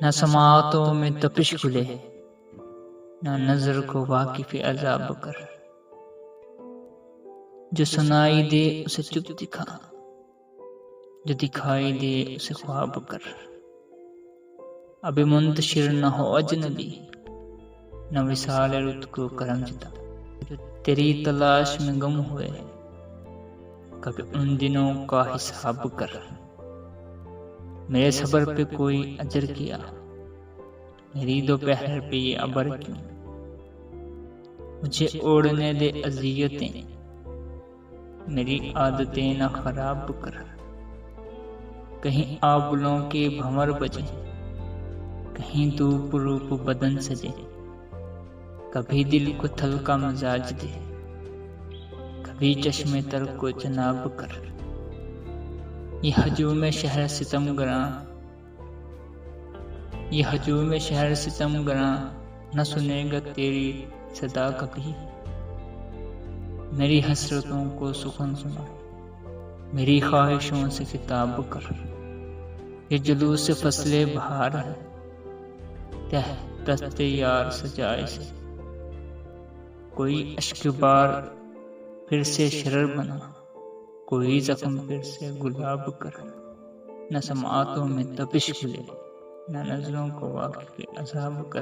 نہ سماعتوں میں تپش کھلے، نہ نظر کو واقف عذاب کر۔ جو سنائی دے اسے چپ دکھا، جو دکھائی دے اسے خواب کر۔ اب منتشر نہ ہو اجنبی، نہ وصال رت کو کرم جتا۔ جو تیری تلاش میں گم ہوئے، کبھی ان دنوں کا حساب کر۔ میرے صبر پہ کوئی اجر کیا، میری دوپہر پہ یہ ابر کیوں؟ مجھے اوڑھنے دے اذیتیں، میری عادتیں نہ خراب کر۔ کہیں آبلوں کے بھنور بجے، کہیں دھوپ روپ بدن سجے، کبھی دل کو تھل کا مزاج دے، کبھی چشم تر کو جناب کر۔ یہ ہجوم شہر ستم گراں، یہ ہجوم شہر ستم گراں، نہ سنے گا تیری صدا کبھی۔ میری حسرتوں کو سخن سنا، میری خواہشوں سے خطاب کر۔ یہ جلوس فصل بہار ہے، تہ دست یار سجائے سے۔ کوئی اشک بار پھر سے شرر بنا، کوئی زخم پھر سے گلاب کر۔ نہ سماعتوں میں تپش کھلے، نہ نظروں کو واقف عذاب کر۔